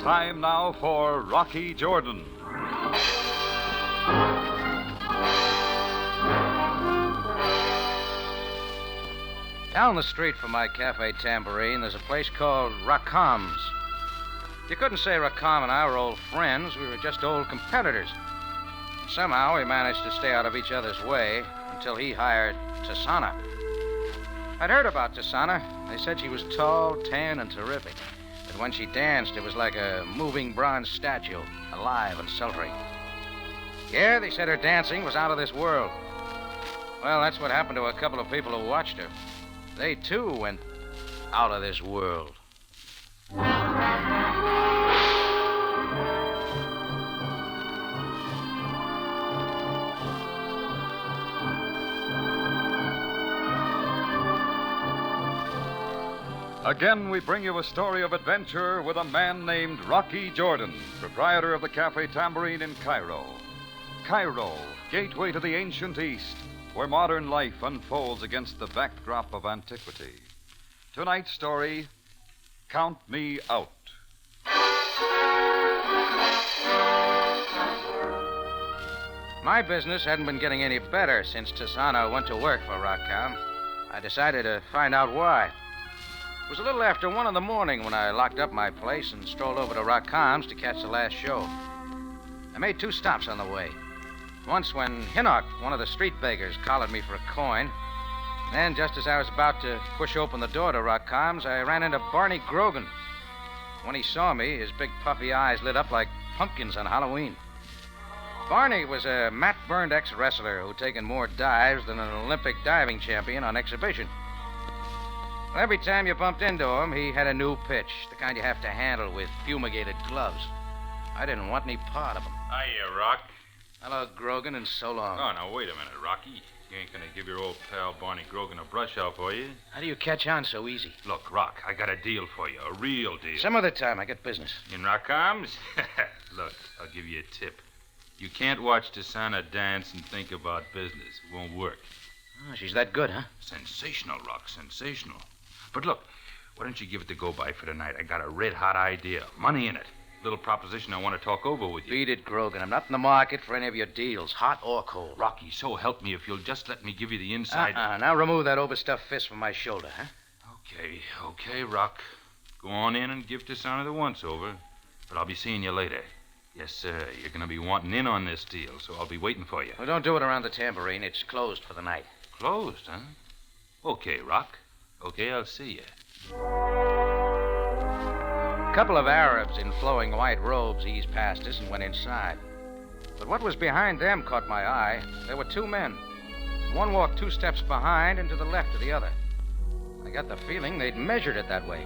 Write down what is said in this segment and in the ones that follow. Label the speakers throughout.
Speaker 1: Time now for Rocky Jordan.
Speaker 2: Down the street from my Cafe Tambourine, there's a place called Rakam's. You couldn't say Rakam and I were old friends. We were just old competitors. Somehow we managed to stay out of each other's way until he hired Tisana. I'd heard about Tisana. They said she was tall, tan, and terrific. That when she danced, it was like a moving bronze statue, alive and sultry. Yeah, they said her dancing was out of this world. Well, that's what happened to a couple of people who watched her. They, too, went out of this world.
Speaker 1: Again, we bring you a story of adventure with a man named Rocky Jordan, proprietor of the Cafe Tambourine in Cairo. Cairo, gateway to the ancient East, where modern life unfolds against the backdrop of antiquity. Tonight's story, Count Me Out.
Speaker 2: My business hadn't been getting any better since Tisana went to work for Rakam. I decided to find out why. It was a little after 1 in the morning when I locked up my place and strolled over to Rakam's to catch the last show. I made 2 stops on the way. Once when Hinnock, one of the street beggars, collared me for a coin. Then, just as I was about to push open the door to Rakam's, I ran into Barney Grogan. When he saw me, his big puffy eyes lit up like pumpkins on Halloween. Barney was a mat-burned ex-wrestler who'd taken more dives than an Olympic diving champion on exhibition. Every time you bumped into him, he had a new pitch, the kind you have to handle with fumigated gloves. I didn't want any part of him.
Speaker 3: Hiya, Rock.
Speaker 2: Hello, Grogan, and so long.
Speaker 3: Oh, now, wait a minute, Rocky. You ain't gonna give your old pal Barney Grogan a brush off, are you?
Speaker 2: How do you catch on so easy?
Speaker 3: Look, Rock, I got a deal for you, a real deal.
Speaker 2: Some other time, I got business.
Speaker 3: In Rakam's? Look, I'll give you a tip. You can't watch Tisana dance and think about business. It won't work.
Speaker 2: Oh, she's that good, huh?
Speaker 3: Sensational, Rock, sensational. But look, why don't you give it the go-by for tonight? I got a red-hot idea. Money in it. Little proposition I want to talk over with you.
Speaker 2: Beat it, Grogan. I'm not in the market for any of your deals, hot or cold.
Speaker 3: Rocky, so help me if you'll just let me give you the inside...
Speaker 2: Now remove that overstuffed fist from my shoulder, huh?
Speaker 3: Okay, Rock. Go on in and give Tisana the once-over. But I'll be seeing you later. Yes, sir. You're going to be wanting in on this deal, so I'll be waiting for you.
Speaker 2: Well, don't do it around the tambourine. It's closed for the night.
Speaker 3: Closed, huh? Okay, Rock. Okay, I'll see you.
Speaker 2: A couple of Arabs in flowing white robes eased past us and went inside. But what was behind them caught my eye. There were 2 men. One walked 2 steps behind and to the left of the other. I got the feeling they'd measured it that way.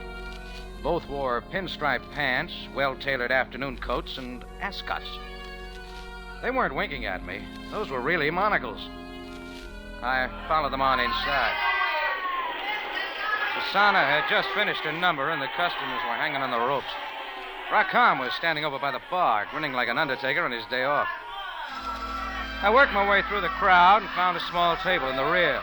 Speaker 2: Both wore pinstripe pants, well-tailored afternoon coats, and ascots. They weren't winking at me. Those were really monocles. I followed them on inside. Tisana had just finished her number, and the customers were hanging on the ropes. Rakam was standing over by the bar, grinning like an undertaker on his day off. I worked my way through the crowd and found a small table in the rear.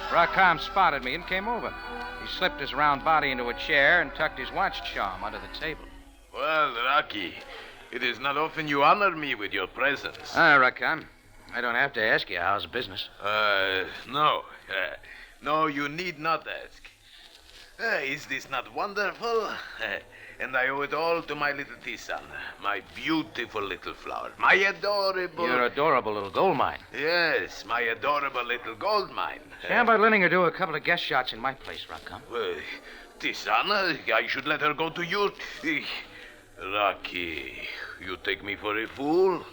Speaker 2: Rakam spotted me and came over. He slipped his round body into a chair and tucked his watch charm under the table.
Speaker 4: Well, Rocky, it is not often you honor me with your presence.
Speaker 2: Rakam, I don't have to ask you how's business.
Speaker 4: No. No, you need not ask. Is this not wonderful? And I owe it all to my little Tisana, my beautiful little flower, my adorable...
Speaker 2: Your adorable little gold mine.
Speaker 4: Yes, my adorable little gold mine.
Speaker 2: How about letting her do a couple of guest shots in my place, Rakam?
Speaker 4: Tisana, I should let her go to you. Rocky, you take me for a fool?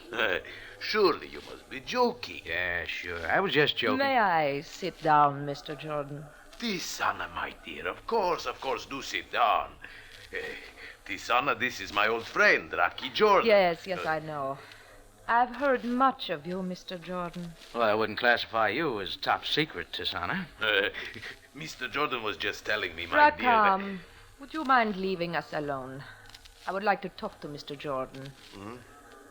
Speaker 4: Surely you must be joking.
Speaker 2: Yeah, sure. I was just joking.
Speaker 5: May I sit down, Mr. Jordan?
Speaker 4: Tisana, my dear, of course, do sit down. Tisana, this is my old friend, Rocky Jordan.
Speaker 5: Yes, I know. I've heard much of you, Mr. Jordan.
Speaker 2: Well, I wouldn't classify you as top secret, Tisana.
Speaker 4: Mr. Jordan was just telling me, my dear...
Speaker 5: Rakam, would you mind leaving us alone? I would like to talk to Mr. Jordan.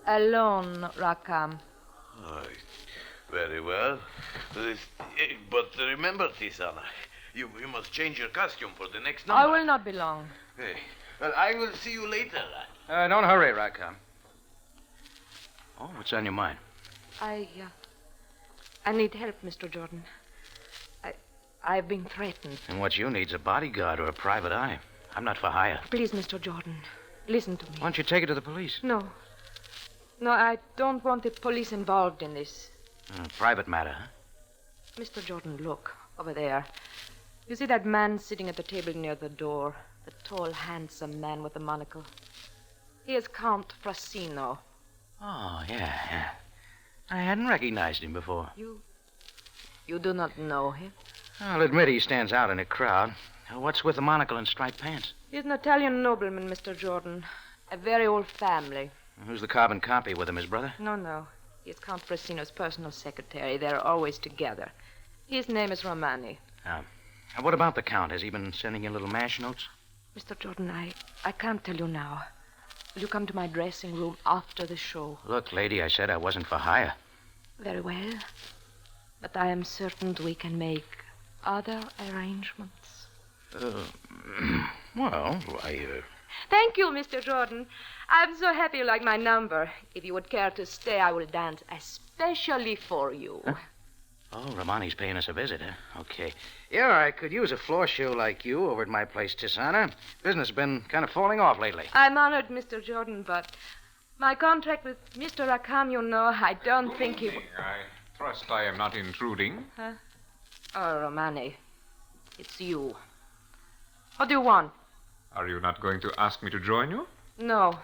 Speaker 5: Alone, Rakam.
Speaker 4: Very well. But remember, Tisana, you must change your costume for the next number.
Speaker 5: I will not be long.
Speaker 4: Well, I will see you later.
Speaker 2: Don't hurry, Rackham. Oh, what's on your mind?
Speaker 5: I need help, Mr. Jordan. I've been threatened.
Speaker 2: And what you need's a bodyguard or a private eye. I'm not for hire.
Speaker 5: Please, Mr. Jordan, listen to me.
Speaker 2: Why don't you take it to the police?
Speaker 5: No. No, I don't want the police involved in this.
Speaker 2: Private matter, huh?
Speaker 5: Mr. Jordan, look, over there. You see that man sitting at the table near the door? The tall, handsome man with the monocle. He is Count Frasino.
Speaker 2: Oh, yeah. I hadn't recognized him before.
Speaker 5: You do not know him?
Speaker 2: I'll admit he stands out in a crowd. What's with the monocle and striped pants?
Speaker 5: He's an Italian nobleman, Mr. Jordan. A very old family.
Speaker 2: Who's the carbon copy with him, his brother?
Speaker 5: No. He's Count Frasino's personal secretary. They're always together. His name is Romani.
Speaker 2: What about the Count? Has he been sending you little mash notes?
Speaker 5: Mr. Jordan, I can't tell you now. Will you come to my dressing room after the show?
Speaker 2: Look, lady, I said I wasn't for hire.
Speaker 5: Very well. But I am certain we can make other arrangements. Thank you, Mr. Jordan. I'm so happy you like my number. If you would care to stay, I will dance especially for you.
Speaker 2: Huh? Oh, Romani's paying us a visit, huh? Okay. Yeah, I could use a floor show like you over at my place, Tisana. Business has been kind of falling off lately.
Speaker 5: I'm honored, Mr. Jordan, but my contract with Mr. Rackham, you know, I don't think he...
Speaker 6: I trust I am not intruding.
Speaker 5: Huh? Oh, Romani, it's you. What do you want?
Speaker 6: Are you not going to ask me to join you?
Speaker 5: No.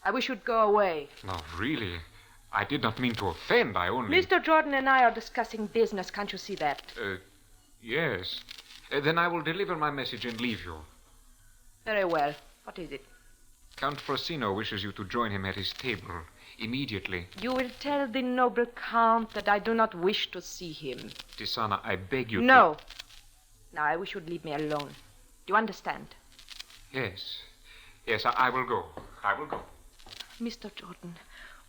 Speaker 5: I wish you'd go away.
Speaker 6: No, really. I did not mean to offend. I only...
Speaker 5: Mr. Jordan and I are discussing business. Can't you see that?
Speaker 6: Yes. Then I will deliver my message and leave you.
Speaker 5: Very well. What is it?
Speaker 6: Count Frasino wishes you to join him at his table immedidiely.
Speaker 5: You will tell the noble Count that I do not wish to see him.
Speaker 6: Tisana, I beg you
Speaker 5: No. Now, I wish you'd leave me alone. Do you understand?
Speaker 6: Yes. Yes, I will go. I will go.
Speaker 5: Mr. Jordan,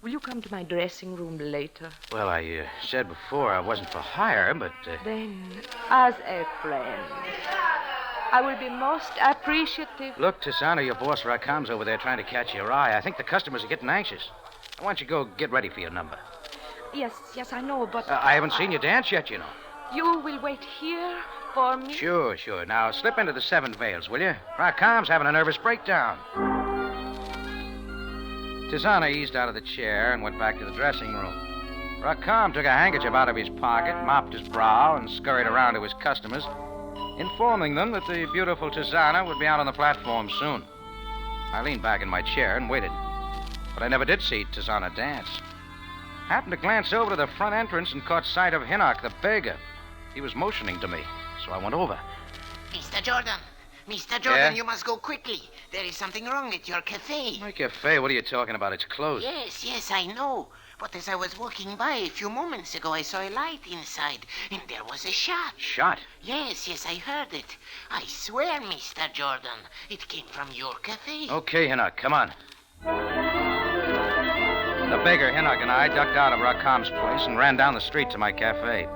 Speaker 5: will you come to my dressing room later?
Speaker 2: Well, I said before I wasn't for hire, but...
Speaker 5: Then, as a friend, I will be most appreciative.
Speaker 2: Look, Tisana, your boss Rakam's over there trying to catch your eye. I think the customers are getting anxious. Why don't you go get ready for your number?
Speaker 5: Yes, I know, but...
Speaker 2: I haven't seen you dance yet, you know.
Speaker 5: You will wait here for me?
Speaker 2: Sure. Now, slip into the Seven Veils, will you? Rakam's having a nervous breakdown. Tisana eased out of the chair and went back to the dressing room. Rakam took a handkerchief out of his pocket, mopped his brow, and scurried around to his customers, informing them that the beautiful Tisana would be out on the platform soon. I leaned back in my chair and waited. But I never did see Tisana dance. Happened to glance over to the front entrance and caught sight of Hinnock, the beggar. He was motioning to me, so I went over.
Speaker 7: Mr. Jordan,
Speaker 2: Yeah?
Speaker 7: you must go quickly. There is something wrong at your cafe.
Speaker 2: My cafe? What are you talking about? It's closed.
Speaker 7: Yes, I know. But as I was walking by a few moments ago, I saw a light inside, and there was a shot.
Speaker 2: Shot?
Speaker 7: Yes, I heard it. I swear, Mr. Jordan, it came from your cafe.
Speaker 2: Okay, Hinnock, come on. The beggar, Hinnock, and I ducked out of Rakam's place and ran down the street to my cafe.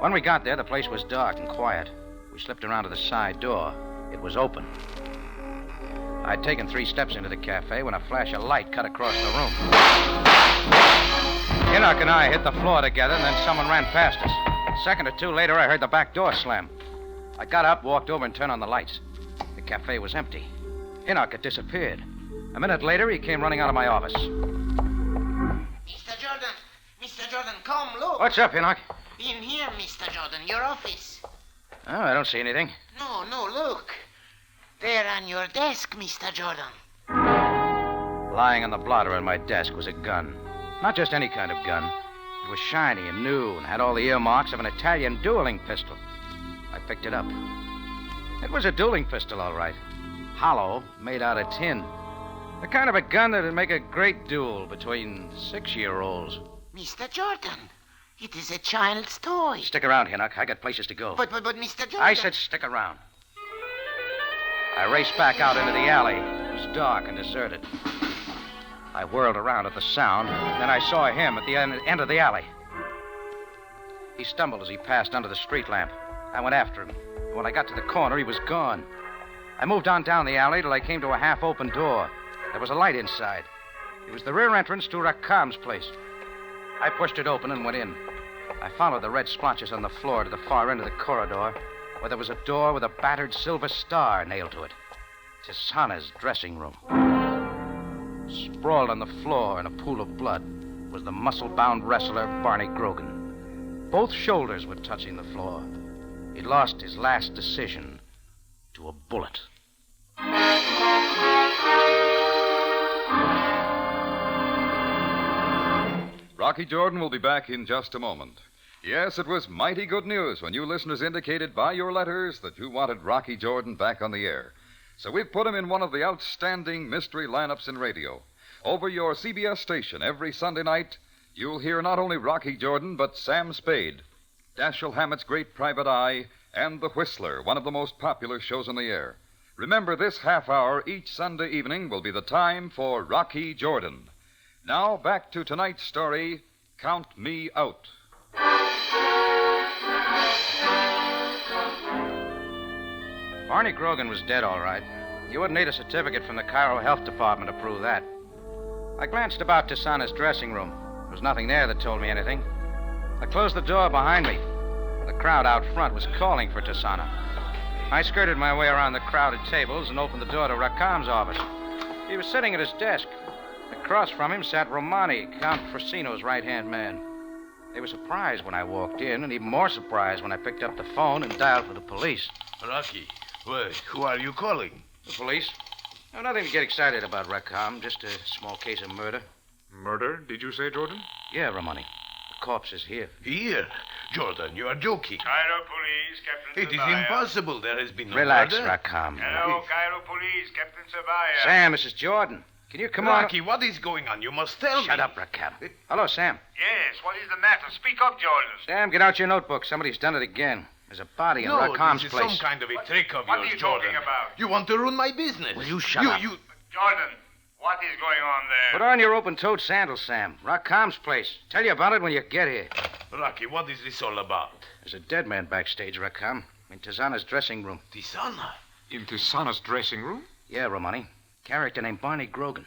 Speaker 2: When we got there, the place was dark and quiet. We slipped around to the side door. It was open. I'd taken 3 steps into the cafe when a flash of light cut across the room. Hinnock and I hit the floor together, and then someone ran past us. A second or two later, I heard the back door slam. I got up, walked over, and turned on the lights. The cafe was empty. Hinnock had disappeared. A minute later, he came running out of my office.
Speaker 7: Mr. Jordan, come, look.
Speaker 2: What's up, Hinnock?
Speaker 7: In here, Mr. Jordan, your office.
Speaker 2: Oh, I don't see anything.
Speaker 7: No, look. There on your desk, Mr. Jordan.
Speaker 2: Lying on the blotter on my desk was a gun. Not just any kind of gun. It was shiny and new and had all the earmarks of an Italian dueling pistol. I picked it up. It was a dueling pistol, all right. Hollow, made out of tin. The kind of a gun that would make a great duel between 6-year-olds.
Speaker 7: Mr. Jordan, it is a child's toy.
Speaker 2: Stick around, Hinnock. I got places to go.
Speaker 7: But Mr. Jordan...
Speaker 2: I said stick around. I raced back out into the alley. It was dark and deserted. I whirled around at the sound, and then I saw him at the end of the alley. He stumbled as he passed under the street lamp. I went after him. When I got to the corner, he was gone. I moved on down the alley till I came to a half-open door. There was a light inside. It was the rear entrance to Rakam's place. I pushed it open and went in. I followed the red splotches on the floor to the far end of the corridor, where there was a door with a battered silver star nailed to it. Tisana's dressing room. Sprawled on the floor in a pool of blood was the muscle-bound wrestler Barney Grogan. Both shoulders were touching the floor. He'd lost his last decision to a bullet.
Speaker 1: Rocky Jordan will be back in just a moment. Yes, it was mighty good news when you listeners indicated by your letters that you wanted Rocky Jordan back on the air. So we've put him in one of the outstanding mystery lineups in radio. Over your CBS station every Sunday night, you'll hear not only Rocky Jordan, but Sam Spade, Dashiell Hammett's Great Private Eye, and The Whistler, one of the most popular shows on the air. Remember, this half hour each Sunday evening will be the time for Rocky Jordan. Now, back to tonight's story, Count Me Out.
Speaker 2: Barney Grogan was dead, all right. You wouldn't need a certificate from the Cairo Health Department to prove that. I glanced about Tisana's dressing room. There was nothing there that told me anything. I closed the door behind me. The crowd out front was calling for Tisana. I skirted my way around the crowded tables and opened the door to Rakam's office. He was sitting at his desk. Across from him sat Romani, Count Frosino's right-hand man. They were surprised when I walked in, and even more surprised when I picked up the phone and dialed for the police.
Speaker 4: Rocky, who are you calling?
Speaker 2: The police? No, nothing to get excited about, Rakam. Just a small case of murder.
Speaker 6: Murder, did you say, Jordan?
Speaker 2: Yeah, Romani. The corpse is here.
Speaker 4: Here? Jordan, you are joking.
Speaker 8: Cairo Police, Captain
Speaker 4: It is
Speaker 8: Sabaya.
Speaker 4: impossible. There has been no
Speaker 2: Relax,
Speaker 4: murder.
Speaker 2: Rakam.
Speaker 8: Hello, Cairo Police, Captain Sabaya.
Speaker 2: Sam, this is Jordan. Can you come
Speaker 4: Rocky, what is going on? You must tell me.
Speaker 2: Shut up, Rakam. Hello, Sam.
Speaker 8: Yes, what is the matter? Speak up, Jordan.
Speaker 2: Sam, get out your notebook. Somebody's done it again. There's a body in
Speaker 4: No,
Speaker 2: Rakam's
Speaker 4: this is
Speaker 2: place.
Speaker 4: some kind of a trick of
Speaker 8: What are
Speaker 4: yours,
Speaker 8: you
Speaker 4: Jordan.
Speaker 8: talking about?
Speaker 4: You want to ruin my business.
Speaker 2: Will you shut up?
Speaker 8: Jordan, what is going on there?
Speaker 2: Put on your open-toed sandals, Sam. Rakam's place. Tell you about it when you get here.
Speaker 4: Rocky, what is this all about?
Speaker 2: There's a dead man backstage, Rakam. In Tisana's dressing room.
Speaker 4: Tisana?
Speaker 6: In Tisana's dressing room?
Speaker 2: Yeah, Romani. Character named Barney Grogan.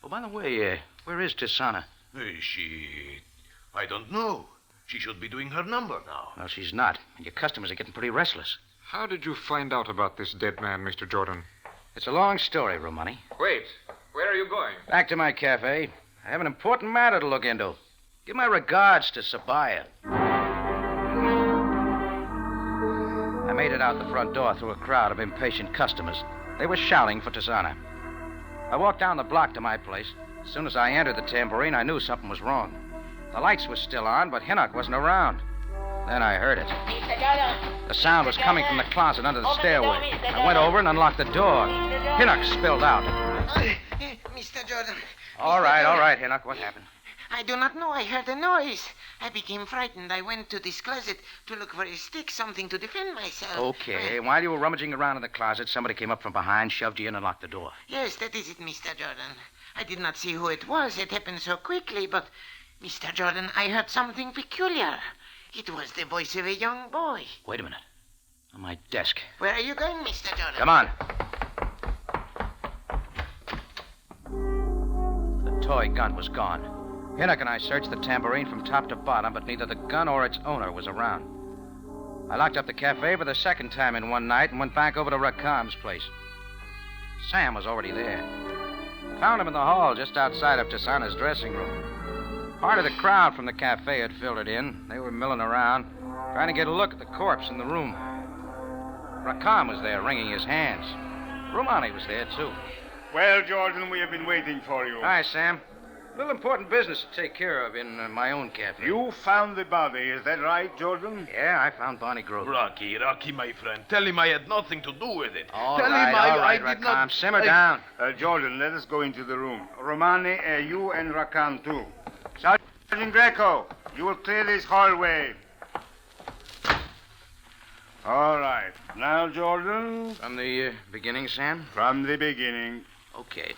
Speaker 2: Oh, by the way, where is Tisana?
Speaker 4: I don't know. She should be doing her number now.
Speaker 2: Well, she's not. And your customers are getting pretty restless.
Speaker 6: How did you find out about this dead man, Mr. Jordan?
Speaker 2: It's a long story, Romani.
Speaker 6: Wait, where are you going?
Speaker 2: Back to my cafe. I have an important matter to look into. Give my regards to Sabaya. I made it out the front door through a crowd of impatient customers. They were shouting for Tisana. I walked down the block to my place. As soon as I entered the tambourine, I knew something was wrong. The lights were still on, but Hinnock wasn't around. Then I heard it. The sound was coming from the closet under the stairway. I went over and unlocked the door. Hinnock spilled out.
Speaker 7: Mr. Jordan.
Speaker 2: All right, Hinnock. What happened?
Speaker 7: I do not know. I heard a noise. I became frightened. I went to this closet to look for a stick, something to defend myself.
Speaker 2: Okay. While you were rummaging around in the closet, somebody came up from behind, shoved you in, and locked the door.
Speaker 7: Yes, that is it, Mr. Jordan. I did not see who it was. It happened so quickly, but, Mr. Jordan, I heard something peculiar. It was the voice of a young boy.
Speaker 2: Wait a minute. On my desk.
Speaker 7: Where are you going, Mr. Jordan?
Speaker 2: Come on. The toy gun was gone. Hinnock and I searched the tambourine from top to bottom, but neither the gun or its owner was around. I locked up the cafe for the second time in one night and went back over to Rakam's place. Sam was already there. I found him in the hall just outside of Tisana's dressing room. Part of the crowd from the cafe had filtered in. They were milling around, trying to get a look at the corpse in the room. Rakam was there, wringing his hands. Romani was there, too.
Speaker 8: Well, Jordan, we have been waiting for you.
Speaker 2: Hi, Sam. A little important business to take care of in my own cafe.
Speaker 8: You found the body, is that right, Jordan?
Speaker 2: Yeah, I found Barney Grogan.
Speaker 4: Rocky, my friend. Tell him I had nothing to do with it.
Speaker 2: All
Speaker 4: Tell
Speaker 2: right,
Speaker 4: him
Speaker 2: I
Speaker 4: did
Speaker 2: Rakam.
Speaker 4: not...
Speaker 2: Simmer down.
Speaker 8: Jordan, let us go into the room. Romani, you and Rakam, too. Sergeant Greco, you will clear this hallway. All right. Now, Jordan,
Speaker 2: From the beginning, Sam?
Speaker 8: from the beginning.
Speaker 2: Okay.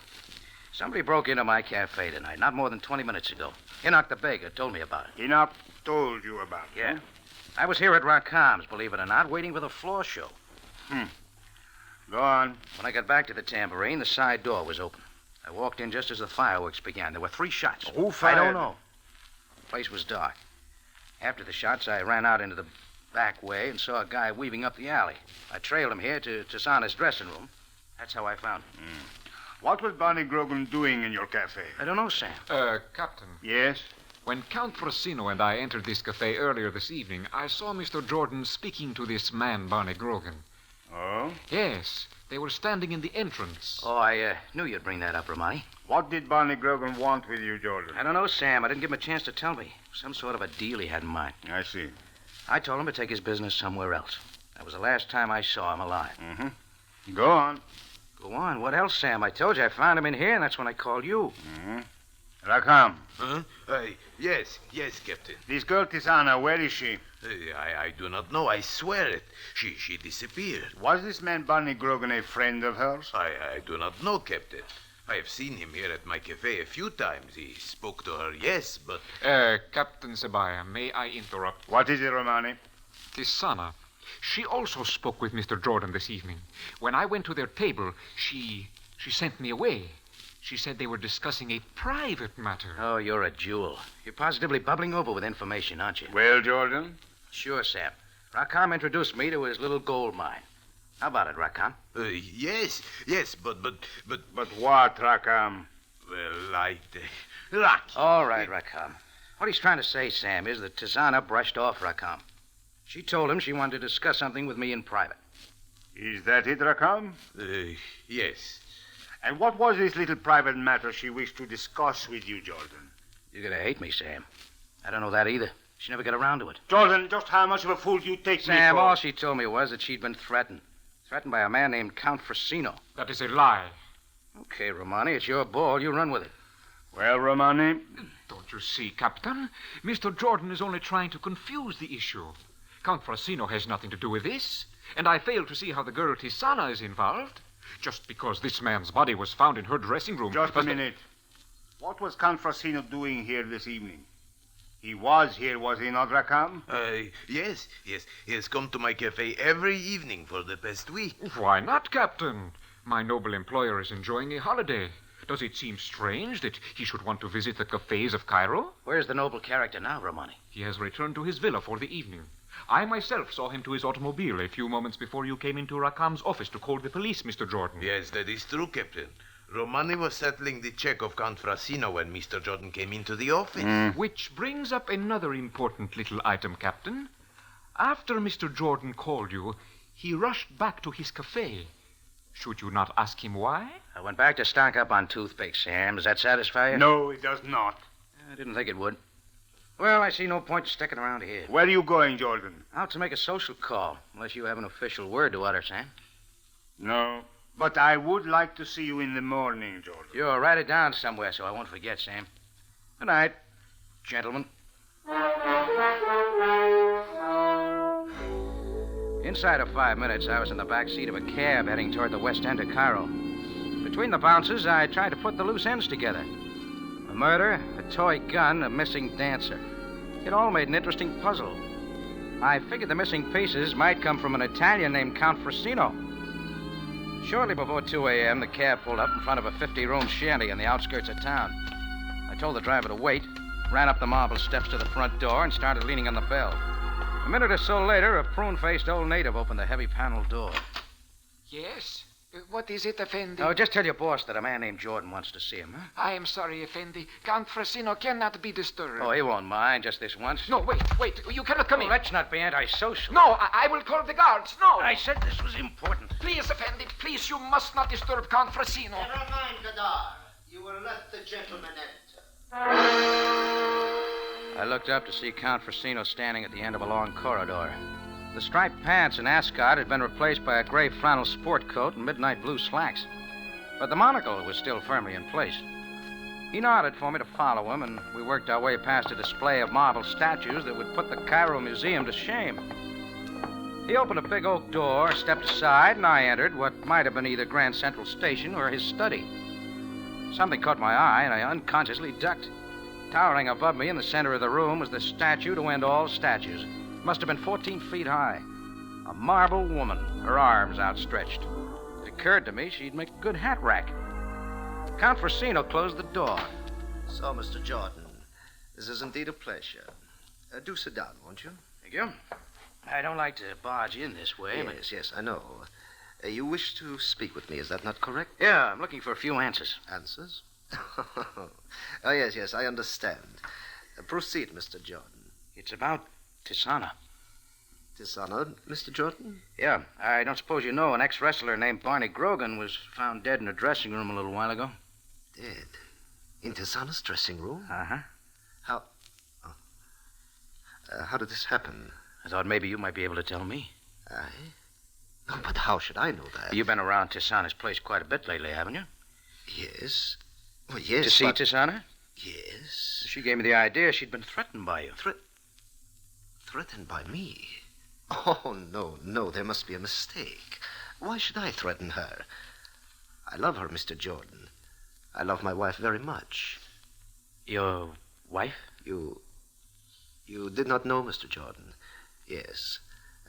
Speaker 2: Somebody broke into my cafe tonight, not more than 20 minutes ago. Hinnock the baker told me about it.
Speaker 8: Enoch told you about it.
Speaker 2: Yeah. I was here at Rakam's, believe it or not, waiting for the floor show.
Speaker 8: Go on.
Speaker 2: When I got back to the tambourine, the side door was open. I walked in just as the fireworks began. There were 3 shots.
Speaker 8: Who fired?
Speaker 2: I don't know. The place was dark. After the shots, I ran out into the back way and saw a guy weaving up the alley. I trailed him here to Tasana's dressing room. That's how I found him.
Speaker 8: What was Barney Grogan doing in your cafe?
Speaker 2: I don't know, Sam.
Speaker 6: Captain,
Speaker 8: Yes?
Speaker 6: when Count Frosino and I entered this cafe earlier this evening, I saw Mr. Jordan speaking to this man, Barney Grogan.
Speaker 8: Oh?
Speaker 6: Yes, they were standing in the entrance.
Speaker 2: Oh, I knew you'd bring that up, Romani.
Speaker 8: What did Barney Grogan want with you, Jordan?
Speaker 2: I don't know, Sam. I didn't give him a chance to tell me. Some sort of a deal he had in mind.
Speaker 8: I see.
Speaker 2: I told him to take his business somewhere else. That was the last time I saw him alive.
Speaker 8: Mm-hmm. Go on.
Speaker 2: Go on. What else, Sam? I told you I found him in here, and that's when I called you.
Speaker 8: Mm-hmm. Rakam,
Speaker 4: Huh? Yes, Captain.
Speaker 8: this girl Tisana, where is she?
Speaker 4: I do not know. I swear it. She disappeared.
Speaker 8: Was this man Barney Grogan a friend of hers?
Speaker 4: I do not know, Captain. I have seen him here at my cafe a few times. He spoke to her, yes, but...
Speaker 6: Captain Sebaya, may I interrupt?
Speaker 8: What is it, Romani?
Speaker 6: Tisana. She also spoke with Mr. Jordan this evening. When I went to their table, she sent me away. She said they were discussing a private matter.
Speaker 2: Oh, you're a jewel. You're positively bubbling over with information, aren't you?
Speaker 8: Well, Jordan?
Speaker 2: Sure, Sam. Rakam introduced me to his little gold mine. How about it, Rakam?
Speaker 4: Yes, but...
Speaker 8: But what, Rakam?
Speaker 4: Well, Rocky.
Speaker 2: All right, Rakam. What he's trying to say, Sam, is that Tisana brushed off Rakam. She told him she wanted to discuss something with me in private.
Speaker 8: Is that it, Rakam?
Speaker 4: Yes.
Speaker 8: And what was this little private matter she wished to discuss with you, Jordan?
Speaker 2: You're going to hate me, Sam. I don't know that either. She never got around to it.
Speaker 8: Jordan, just how much of a fool do you take me
Speaker 2: Sam,
Speaker 8: for?
Speaker 2: all she told me was that she'd been threatened. Threatened by a man named Count Frosino.
Speaker 6: That is a lie.
Speaker 2: Okay, Romani, it's your ball. You run with it.
Speaker 8: Well, Romani,
Speaker 6: Don't you see, Captain? Mr. Jordan is only trying to confuse the issue. Count Frosino has nothing to do with this, and I fail to see how the girl Tisana is involved. Just because this man's body was found in her dressing room...
Speaker 8: just a minute. What was Count Frosino doing here this evening? He was here, was he not, Rakam?
Speaker 4: Yes. He has come to my cafe every evening for the past week.
Speaker 6: Why not, Captain? My noble employer is enjoying a holiday. Does it seem strange that he should want to visit the cafes of Cairo?
Speaker 2: Where's the noble character now, Romani?
Speaker 6: He has returned to his villa for the evening. I myself saw him to his automobile a few moments before you came into Rakam's office to call the police, Mr. Jordan.
Speaker 4: Yes, that is true, Captain. Romani was settling the check of Count Frosino when Mr. Jordan came into the office.
Speaker 6: Which brings up another important little item, Captain. After Mr. Jordan called you, he rushed back to his cafe. Should you not ask him why?
Speaker 2: I went back to stock up on toothpicks, Sam. Does that satisfy you?
Speaker 8: No, it does not.
Speaker 2: I didn't think it would. Well, I see no point sticking around here.
Speaker 8: Where are you going, Jordan?
Speaker 2: Out to make a social call, unless you have an official word to utter, Sam.
Speaker 8: No. But I would like to see you in the morning, Jordan.
Speaker 2: You'll write it down somewhere so I won't forget, Sam. Good night, gentlemen. Inside of 5 minutes, I was in the back seat of a cab heading toward the west end of Cairo. Between the bounces, I tried to put the loose ends together. A murder, a toy gun, a missing dancer. It all made an interesting puzzle. I figured the missing pieces might come from an Italian named Count Frosino. Shortly before 2 a.m., the cab pulled up in front of a 50-room shanty on the outskirts of town. I told the driver to wait, ran up the marble steps to the front door, and started leaning on the bell. A minute or so later, a prune-faced old native opened the heavy panel door.
Speaker 6: Yes? What is it, Effendi?
Speaker 2: Oh, just tell your boss that a man named Jordan wants to see him, huh?
Speaker 6: I am sorry, Effendi. Count Frosino cannot be disturbed.
Speaker 2: Oh, he won't mind, just this once.
Speaker 6: No, wait. You cannot come
Speaker 2: Oh,
Speaker 6: in.
Speaker 2: let's not be antisocial.
Speaker 6: No, I will call the guards. No.
Speaker 2: I said this was important.
Speaker 6: Please, Effendi, please, you must not disturb Count Frosino.
Speaker 9: Never mind the door. You will let the gentleman enter.
Speaker 2: I looked up to see Count Frosino standing at the end of a long corridor. The striped pants and ascot had been replaced by a gray flannel sport coat and midnight blue slacks. But the monocle was still firmly in place. He nodded for me to follow him, and we worked our way past a display of marble statues that would put the Cairo Museum to shame. He opened a big oak door, stepped aside, and I entered what might have been either Grand Central Station or his study. Something caught my eye, and I unconsciously ducked. Towering above me in the center of the room was the statue to end all statues. It must have been 14 feet high. A marble woman, her arms outstretched. It occurred to me she'd make a good hat rack. Count Frosino closed the door.
Speaker 9: So, Mr. Jordan, this is indeed a pleasure. Do sit down, won't you?
Speaker 2: Thank you. I don't like to barge in this way, but...
Speaker 9: Yes, I know. You wish to speak with me, is that not correct?
Speaker 2: Yeah, I'm looking for a few answers.
Speaker 9: Answers? Oh, yes, I understand. Proceed, Mr. Jordan.
Speaker 2: It's about Tisana.
Speaker 9: Dishonored, Mr. Jordan?
Speaker 2: Yeah, I don't suppose you know an ex-wrestler named Barney Grogan was found dead in a dressing room a little while ago.
Speaker 9: Dead? In Tisana's dressing room?
Speaker 2: Uh-huh.
Speaker 9: How... Oh. How did this happen?
Speaker 2: I thought maybe you might be able to tell me.
Speaker 9: I? Oh, but how should I know that?
Speaker 2: You've been around Tisana's place quite a bit lately, haven't you?
Speaker 9: Yes. Well, yes,
Speaker 2: To see
Speaker 9: but...
Speaker 2: Tisana?
Speaker 9: Yes.
Speaker 2: She gave me the idea she'd been threatened by you.
Speaker 9: Threatened by me? Oh, no, there must be a mistake. Why should I threaten her? I love her, Mr. Jordan. I love my wife very much.
Speaker 2: Your wife?
Speaker 9: You did not know, Mr. Jordan. Yes.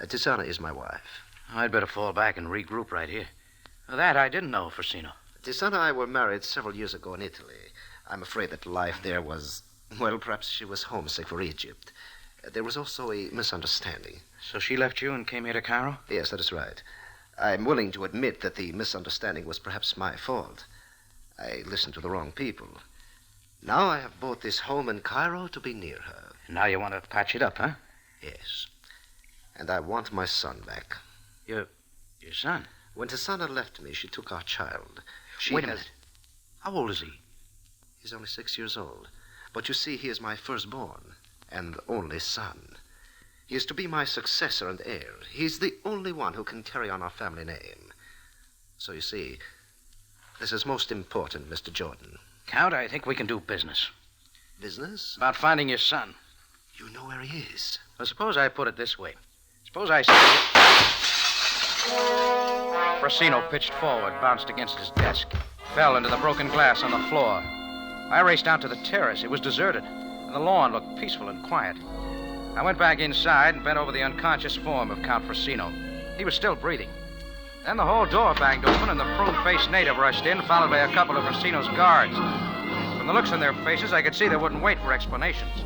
Speaker 9: Tisana is my wife.
Speaker 2: I'd better fall back and regroup right here. That I didn't know, Frosino.
Speaker 9: Tisana and I were married several years ago in Italy. I'm afraid that life there was... Well, perhaps she was homesick for Egypt. There was also a misunderstanding.
Speaker 2: So she left you and came here to Cairo?
Speaker 9: Yes, that is right. I'm willing to admit that the misunderstanding was perhaps my fault. I listened to the wrong people. Now I have bought this home in Cairo to be near her.
Speaker 2: Now you want to patch it up, huh?
Speaker 9: Yes. And I want my son back.
Speaker 2: Your son?
Speaker 9: When Tisana left me, she took our child.
Speaker 2: Wait a minute. How old is he?
Speaker 9: He's only 6 years old. But you see, he is my firstborn and only son. He is to be my successor and heir. He's the only one who can carry on our family name. So you see, this is most important, Mr. Jordan.
Speaker 2: Count, I think we can do business.
Speaker 9: Business?
Speaker 2: About finding your son.
Speaker 9: You know where he is.
Speaker 2: Well, suppose I put it this way. Suppose I say... Frosino pitched forward, bounced against his desk, fell into the broken glass on the floor. I raced out to the terrace. It was deserted, and the lawn looked peaceful and quiet. I went back inside and bent over the unconscious form of Count Frosino. He was still breathing. Then the whole door banged open, and the prune-faced native rushed in, followed by a couple of Frosino's guards. From the looks on their faces, I could see they wouldn't wait for explanations.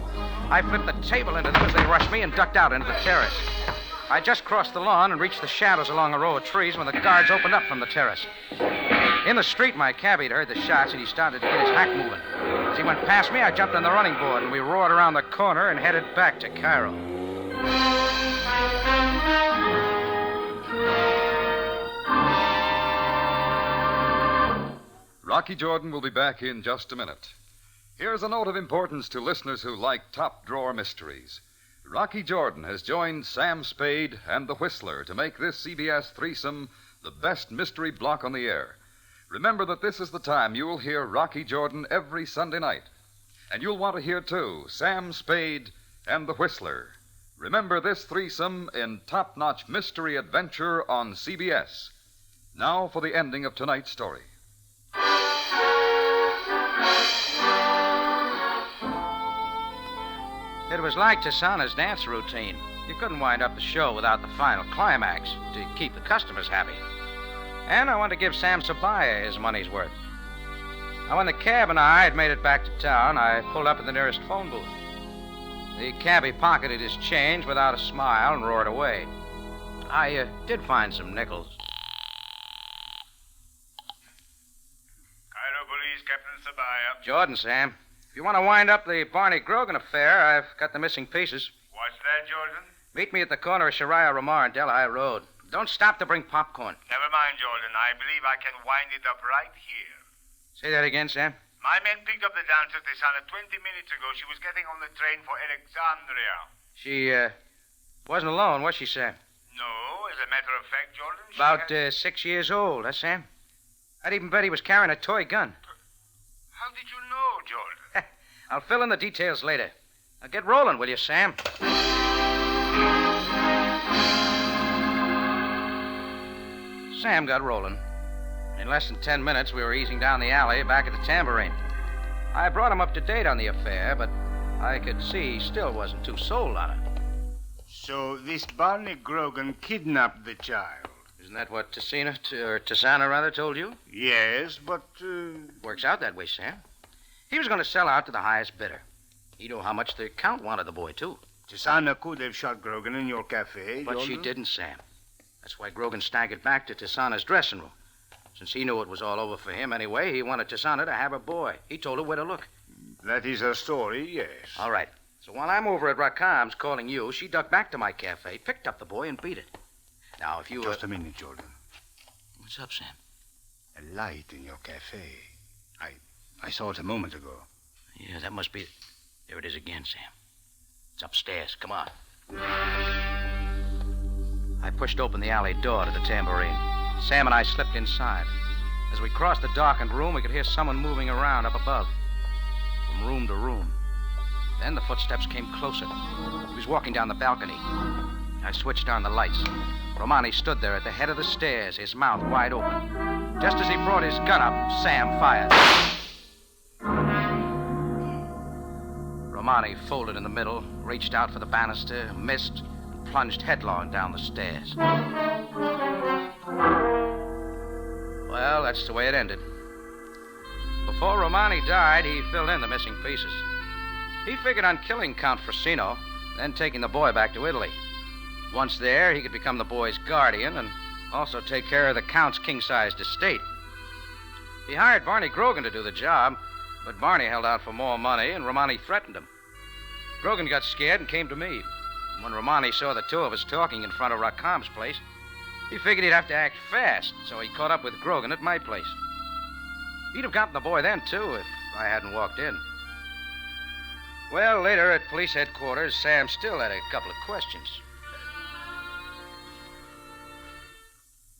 Speaker 2: I flipped the table into them as they rushed me and ducked out into the terrace. I just crossed the lawn and reached the shadows along a row of trees when the guards opened up from the terrace. In the street, my cabbie had heard the shots, and he started to get his hack moving. As he went past me, I jumped on the running board, and we roared around the corner and headed back to Cairo.
Speaker 1: Rocky Jordan will be back in just a minute. Here's a note of importance to listeners who like top-drawer mysteries. Rocky Jordan has joined Sam Spade and the Whistler to make this CBS threesome the best mystery block on the air. Remember that this is the time you'll hear Rocky Jordan every Sunday night. And you'll want to hear, too, Sam Spade and the Whistler. Remember this threesome in top-notch mystery adventure on CBS. Now for the ending of tonight's story.
Speaker 2: It was like Tisana's dance routine. You couldn't wind up the show without the final climax to keep the customers happy. And I wanted to give Sam Sabaya his money's worth. Now, when the cab and I had made it back to town, I pulled up at the nearest phone booth. The cabbie pocketed his change without a smile and roared away. I did find some nickels.
Speaker 8: Cairo Police, Captain Sabaya.
Speaker 2: Jordan, Sam. If you want to wind up the Barney Grogan affair, I've got the missing pieces.
Speaker 8: What's that, Jordan?
Speaker 2: Meet me at the corner of Shariah Ramar and Delhi Road. Don't stop to bring popcorn.
Speaker 8: Never mind, Jordan. I believe I can wind it up right here.
Speaker 2: Say that again, Sam.
Speaker 8: My men picked up the dancer Tisana 20 minutes ago. She was getting on the train for Alexandria.
Speaker 2: She, wasn't alone, was she, Sam?
Speaker 8: No, as a matter of fact, Jordan, she
Speaker 2: About
Speaker 8: had...
Speaker 2: 6 years old, huh, Sam? I'd even bet he was carrying a toy gun.
Speaker 8: How did you know, Jordan?
Speaker 2: I'll fill in the details later. Now get rolling, will you, Sam? Sam got rolling. In less than 10 minutes, we were easing down the alley back at the Tambourine. I brought him up to date on the affair, but I could see he still wasn't too sold on it.
Speaker 8: So this Barney Grogan kidnapped the child.
Speaker 2: Isn't Isn't that what Tisana rather, told you?
Speaker 8: Yes, but...
Speaker 2: Works out that way, Sam. He was going to sell out to the highest bidder. He knew how much the Count wanted the boy, too.
Speaker 8: Tisana could have shot Grogan in your cafe,
Speaker 2: But
Speaker 8: Jordan.
Speaker 2: she didn't, Sam. That's why Grogan staggered back to Tisana's dressing room. Since he knew it was all over for him anyway, he wanted Tisana to have her boy. He told her where to look.
Speaker 8: That is her story, yes.
Speaker 2: All right. So while I'm over at Rakam's calling you, she ducked back to my cafe, picked up the boy, and beat it. Now, if you...
Speaker 8: Just a minute, Jordan.
Speaker 2: What's up, Sam?
Speaker 8: A light in your cafe. I saw it a moment ago.
Speaker 2: Yeah, that must be it. There it is again, Sam. It's upstairs. Come on. I pushed open the alley door to the tambourine. Sam and I slipped inside. As we crossed the darkened room, we could hear someone moving around up above, from room to room. Then the footsteps came closer. He was walking down the balcony. I switched on the lights. Romani stood there at the head of the stairs, his mouth wide open. Just as he brought his gun up, Sam fired. Romani folded in the middle, reached out for the banister, missed, and plunged headlong down the stairs. Well, that's the way it ended. Before Romani died, he filled in the missing pieces. He figured on killing Count Frasino, then taking the boy back to Italy. Once there, he could become the boy's guardian and also take care of the Count's king-sized estate. He hired Barney Grogan to do the job, but Barney held out for more money, and Romani threatened him. Grogan got scared and came to me. When Romani saw the two of us talking in front of Rakam's place, he figured he'd have to act fast, so he caught up with Grogan at my place. He'd have gotten the boy then, too, if I hadn't walked in. Well, later at police headquarters, Sam still had a couple of questions.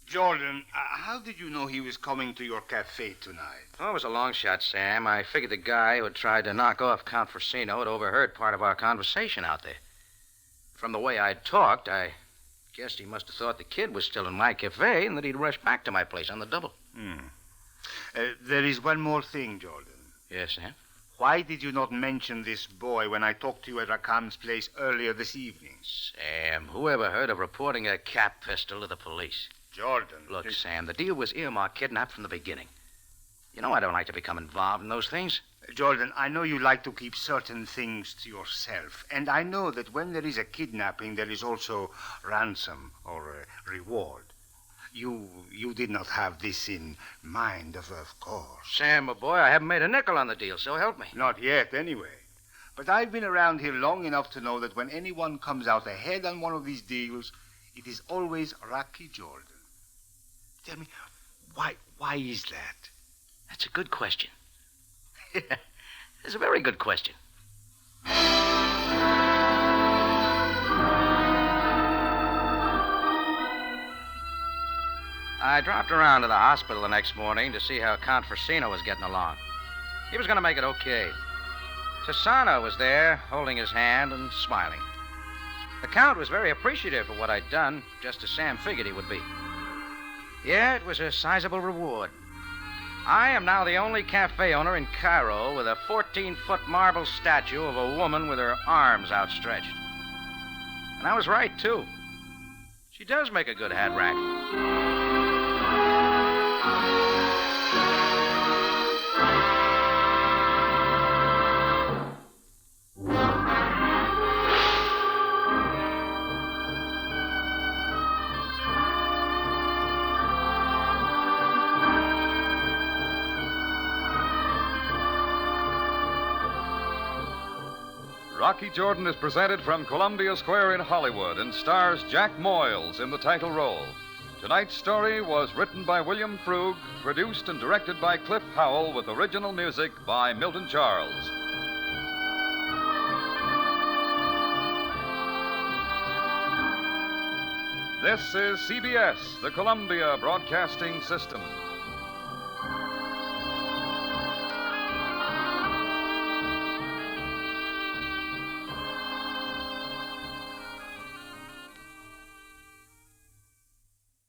Speaker 8: Jordan, how did you know he was coming to your cafe tonight?
Speaker 2: Oh, it was a long shot, Sam. I figured the guy who had tried to knock off Count Frasino had overheard part of our conversation out there. From the way I'd talked, I guessed he must have thought the kid was still in my cafe and that he'd rush back to my place on the double.
Speaker 8: There is one more thing, Jordan.
Speaker 2: Yes, Sam?
Speaker 8: Why did you not mention this boy when I talked to you at Rakam's place earlier this evening?
Speaker 2: Sam, who ever heard of reporting a cap pistol to the police?
Speaker 8: Jordan.
Speaker 2: Look, Sam, the deal was earmarked kidnap from the beginning. You know I don't like to become involved in those things.
Speaker 8: Jordan, I know you like to keep certain things to yourself, and I know that when there is a kidnapping, there is also ransom or a reward. You did not have this in mind, of course.
Speaker 2: Sam, my boy, I haven't made a nickel on the deal, so help me.
Speaker 8: Not yet, anyway. But I've been around here long enough to know that when anyone comes out ahead on one of these deals, it is always Rocky Jordan. Tell me, why is that?
Speaker 2: That's a good question. It's a very good question. I dropped around to the hospital the next morning to see how Count Frasino was getting along. He was going to make it okay. Tisana was there, holding his hand and smiling. The Count was very appreciative of what I'd done, just as Sam figured he would be. Yeah, it was a sizable reward. I am now the only cafe owner in Cairo with a 14-foot marble statue of a woman with her arms outstretched. And I was right, too. She does make a good hat rack.
Speaker 1: Rocky Jordan is presented from Columbia Square in Hollywood and stars Jack Moyles in the title role. Tonight's story was written by William Frug, produced and directed by Cliff Howell, with original music by Milton Charles. This is CBS, the Columbia Broadcasting System.